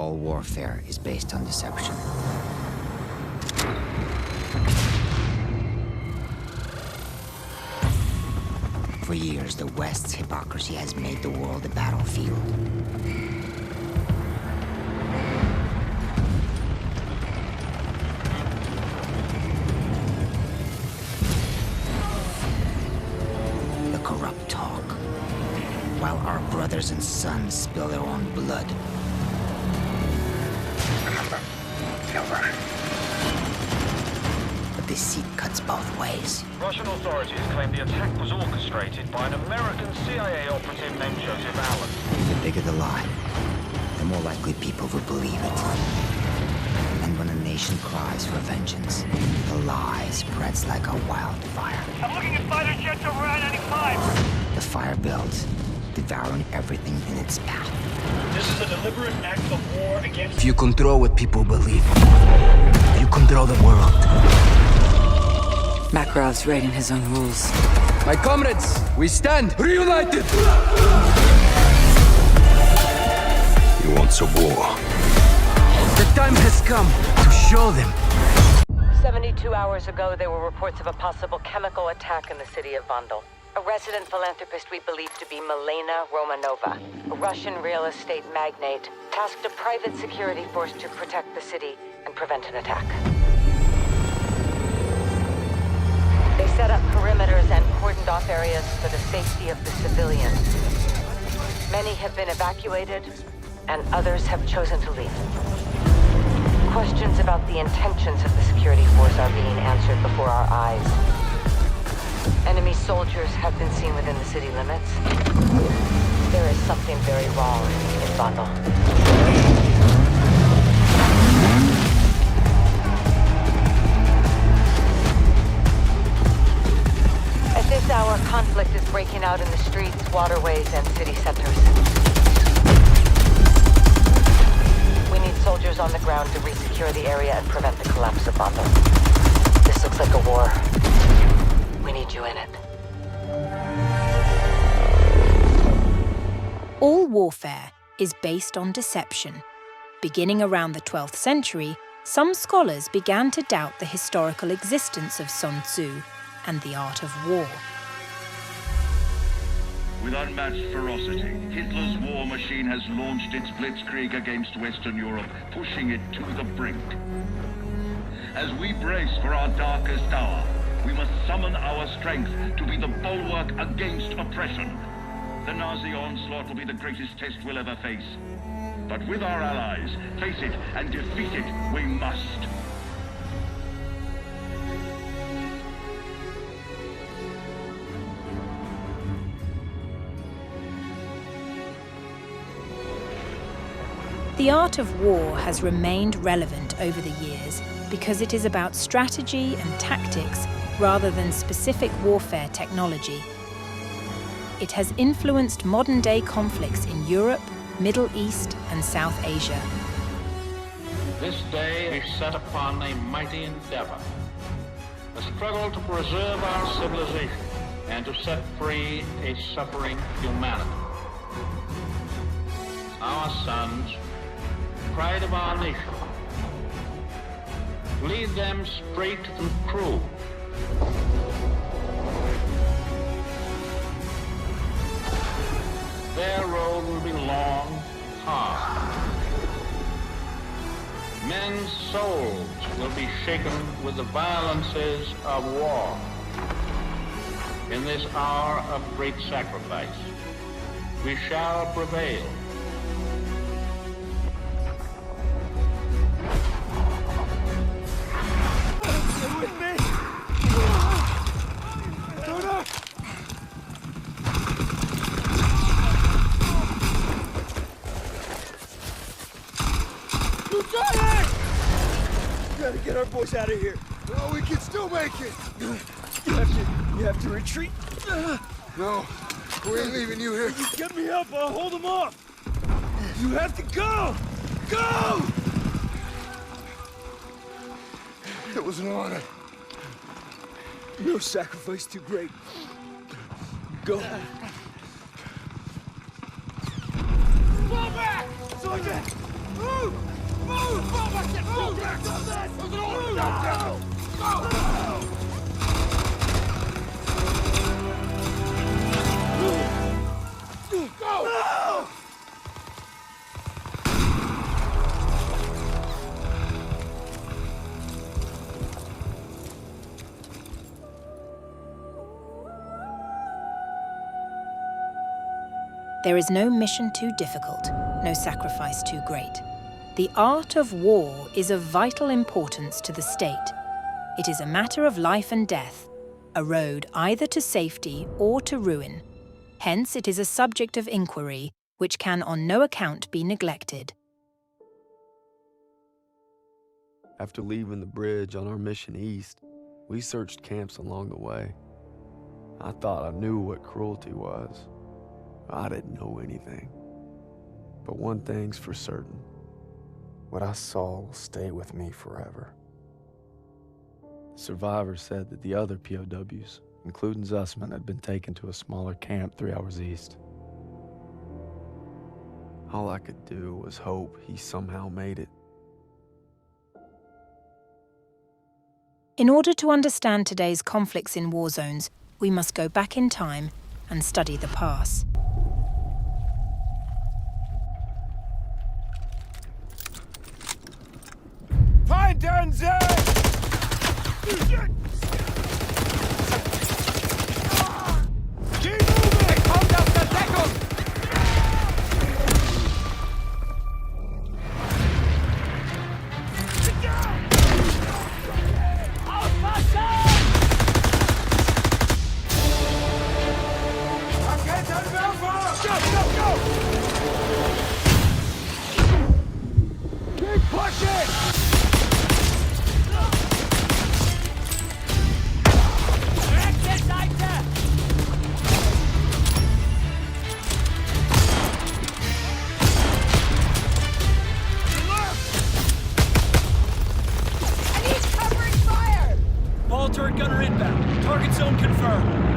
All warfare is based on deception. For years, the West's hypocrisy has made the world a battlefield. The corrupt talk, while our brothers and sons spill their own blood. But deceit cuts both ways. Russian authorities claim the attack was orchestrated by an American CIA operative named Joseph Allen. The bigger the lie, the more likely people will believe it. And when a nation cries for vengeance, the lie spreads like a wildfire. I'm looking at fighter jets over I-95. The fire builds, devouring everything in its path. This is a deliberate act of war against... If you control what people believe, you control the world. Makarov's writing his own rules. My comrades, we stand reunited! He wants a war. The time has come to show them. 72 hours ago, there were reports of a possible chemical attack in the city of Vandal. A resident philanthropist we believe to be Milena Romanova, a Russian real estate magnate, tasked a private security force to protect the city and prevent an attack. They set up perimeters and cordoned off areas for the safety of the civilians. Many have been evacuated, and others have chosen to leave. Questions about the intentions of the security force are being answered before our eyes. Enemy soldiers have been seen within the city limits. There is something very wrong in Vandal. At this hour, conflict is breaking out in the streets, waterways, and city centers. We need soldiers on the ground to resecure the area and prevent the collapse of Vandal. This looks like a war. We need you in it. All warfare is based on deception. Beginning around the 12th century, some scholars began to doubt the historical existence of Sun Tzu and the art of war. With unmatched ferocity, Hitler's war machine has launched its blitzkrieg against Western Europe, pushing it to the brink. As we brace for our darkest hour, we must summon our strength to be the bulwark against oppression. The Nazi onslaught will be the greatest test we'll ever face. But with our allies, face it and defeat it we must. The art of war has remained relevant over the years because it is about strategy and tactics rather than specific warfare technology. It has influenced modern-day conflicts in Europe, Middle East, and South Asia. This day is set upon a mighty endeavor, a struggle to preserve our civilization and to set free a suffering humanity. Our sons, pride of our nation, lead them straight and true. Their road will be long, hard. Men's souls will be shaken with the violences of war. In this hour of great sacrifice, we shall prevail. Gotta get our boys out of here. Oh, we can still make it. You have to retreat. No, we ain't leaving you here. You get me up, I'll hold them off. You have to go. Go! It was an honor. No sacrifice too great. Go. Fall back! Sergeant! There is no mission too difficult, no sacrifice too great. The art of war is of vital importance to the state. It is a matter of life and death, a road either to safety or to ruin. Hence, it is a subject of inquiry which can on no account be neglected. After leaving the bridge on our mission east, we searched camps along the way. I thought I knew what cruelty was. I didn't know anything. But one thing's for certain. What I saw will stay with me forever. The survivors said that the other POWs, including Zussman, had been taken to a smaller camp 3 hours east. All I could do was hope he somehow made it. In order to understand today's conflicts in war zones, we must go back in time and study the past. Feindern sind! Keep moving! Kommt aus der Deckung! Aufpassen! Raketenwerfer! Go, go, go! Keep pushing! Turret gunner inbound. Target zone confirmed.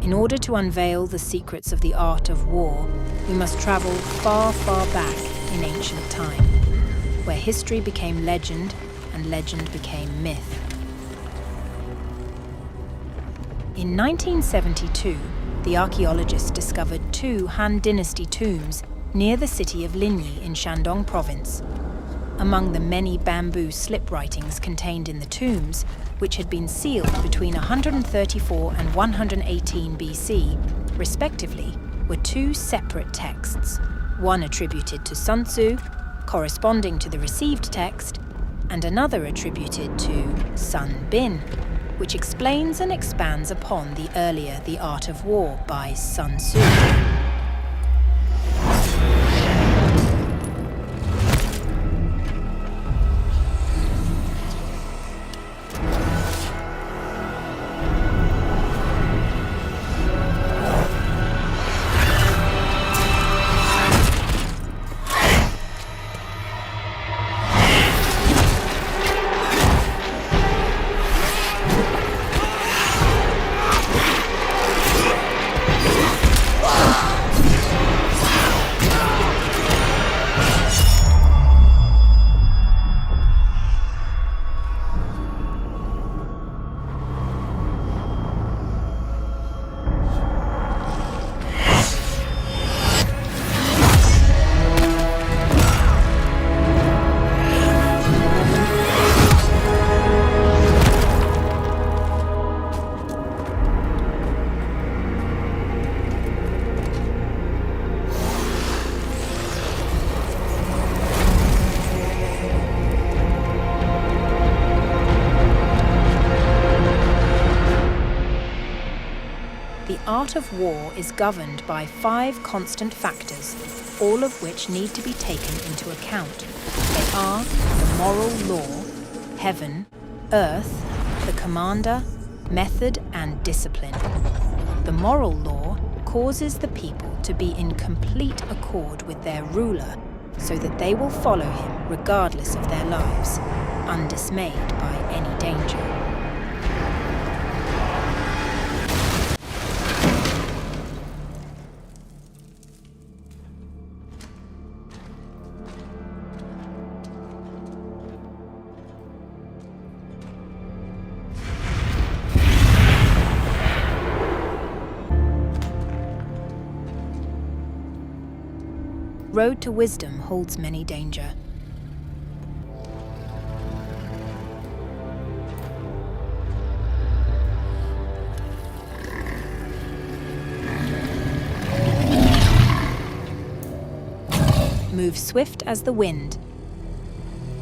In order to unveil the secrets of the art of war, we must travel far, far back in ancient time, where history became legend and legend became myth. In 1972, the archaeologists discovered 2 Han Dynasty tombs near the city of Linyi in Shandong province. Among the many bamboo slip writings contained in the tombs, which had been sealed between 134 and 118 BC, respectively, were 2 separate texts, one attributed to Sun Tzu, corresponding to the received text, and another attributed to Sun Bin, which explains and expands upon the earlier The Art of War by Sun Tzu. The art of war is governed by 5 constant factors: all of which need to be taken into account. They are the moral law, heaven, earth, the commander, method, and discipline. The moral law causes the people to be in complete accord with their ruler, so that they will follow him regardless of their lives, undismayed by any danger. Road to Wisdom holds many danger. Move swift as the wind,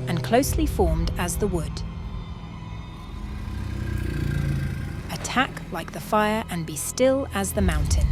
and closely formed as the wood. Attack like the fire and be still as the mountain.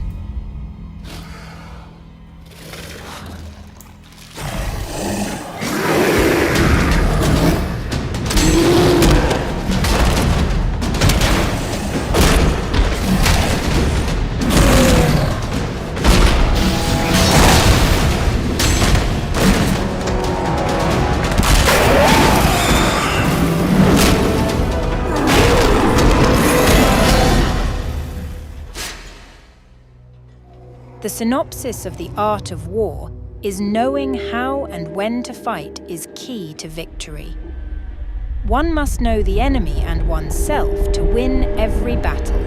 The synopsis of the art of war is knowing how and when to fight is key to victory. One must know the enemy and oneself to win every battle.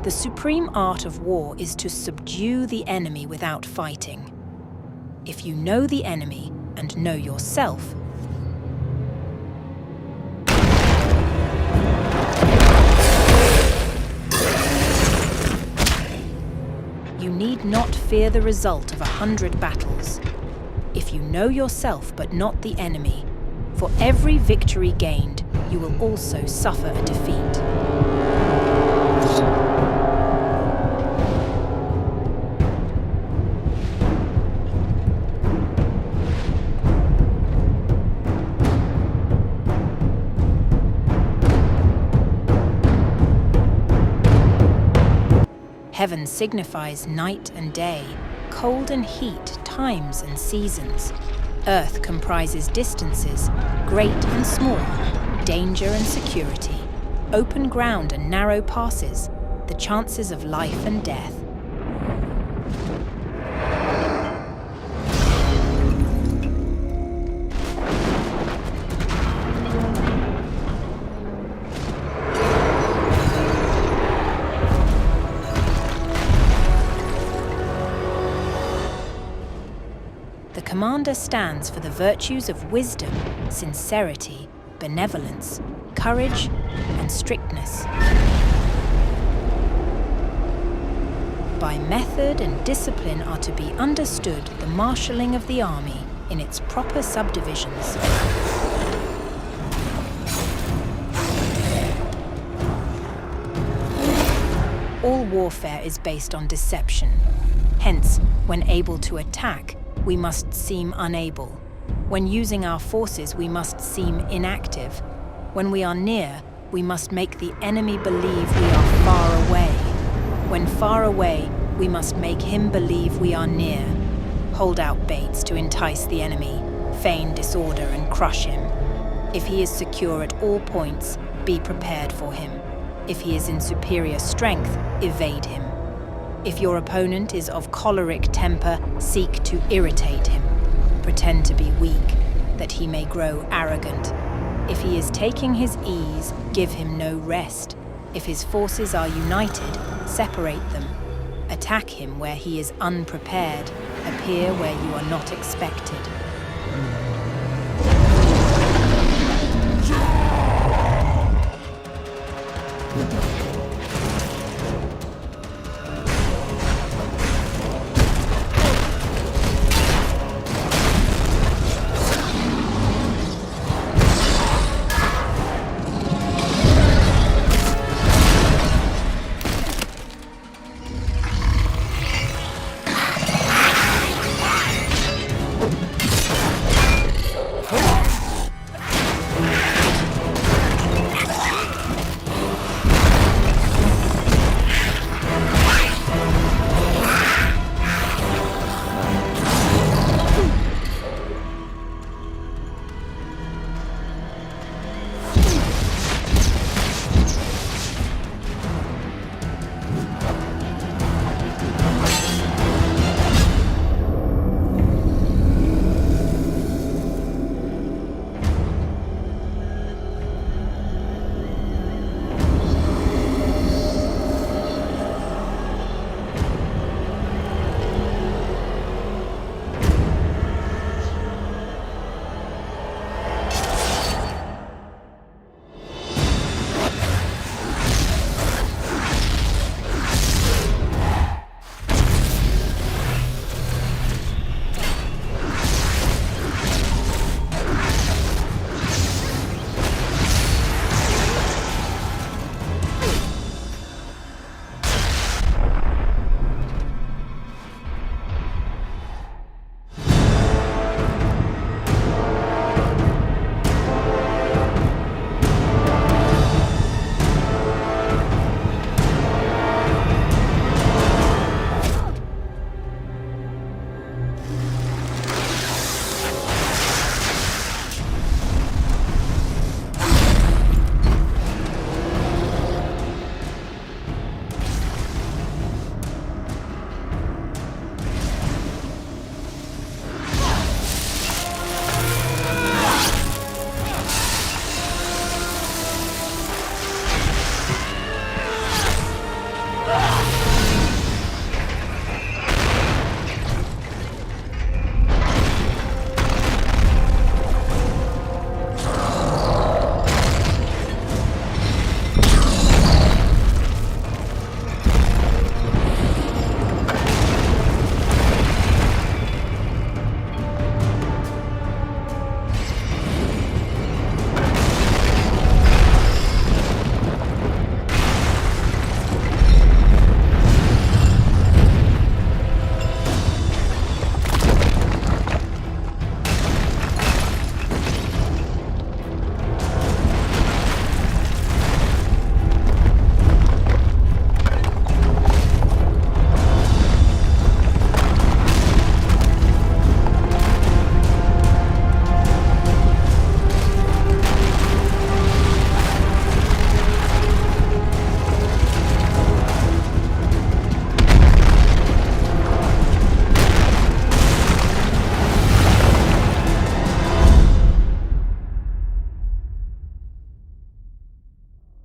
The supreme art of war is to subdue the enemy without fighting. If you know the enemy and know yourself, you need not fear the result of 100 battles. If you know yourself but not the enemy, for every victory gained, you will also suffer a defeat. Heaven signifies night and day, cold and heat, times and seasons. Earth comprises distances, great and small, danger and security, open ground and narrow passes, the chances of life and death. The commander stands for the virtues of wisdom, sincerity, benevolence, courage, and strictness. By method and discipline are to be understood the marshalling of the army in its proper subdivisions. All warfare is based on deception. Hence, when able to attack, we must seem unable. When using our forces, we must seem inactive. When we are near, we must make the enemy believe we are far away. When far away, we must make him believe we are near. Hold out baits to entice the enemy, feign disorder and crush him. If he is secure at all points, be prepared for him. If he is in superior strength, evade him. If your opponent is of choleric temper, seek to irritate him. Pretend to be weak, that he may grow arrogant. If he is taking his ease, give him no rest. If his forces are united, separate them. Attack him where he is unprepared. Appear where you are not expected.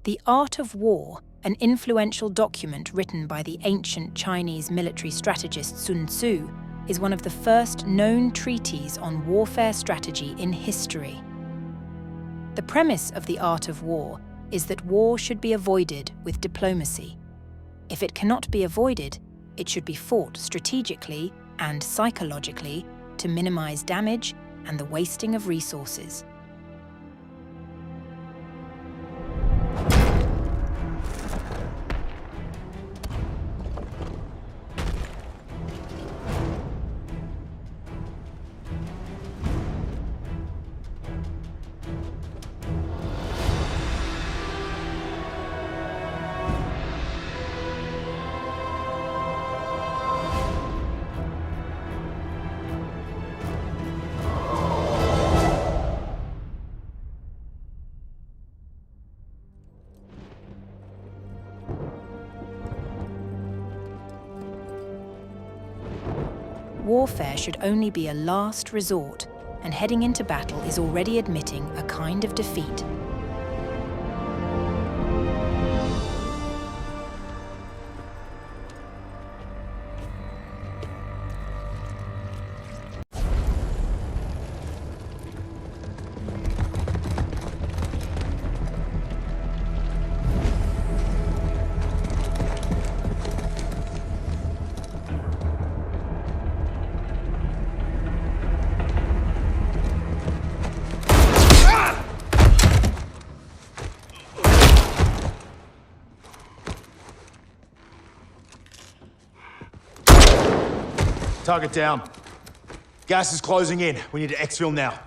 The Art of War, an influential document written by the ancient Chinese military strategist Sun Tzu, is one of the first known treatises on warfare strategy in history. The premise of The Art of War is that war should be avoided with diplomacy. If it cannot be avoided, it should be fought strategically and psychologically to minimize damage and the wasting of resources. Warfare should only be a last resort, and heading into battle is already admitting a kind of defeat. Target down. Gas is closing in. We need to exfil now.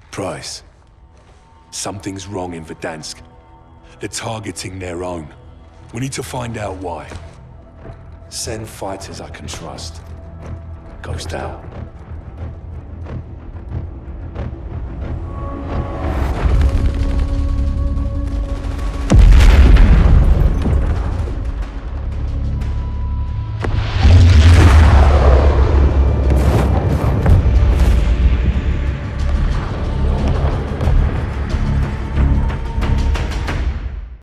Price. Something's wrong in Verdansk. They're targeting their own. We need to find out why. Send fighters I can trust. Ghost out.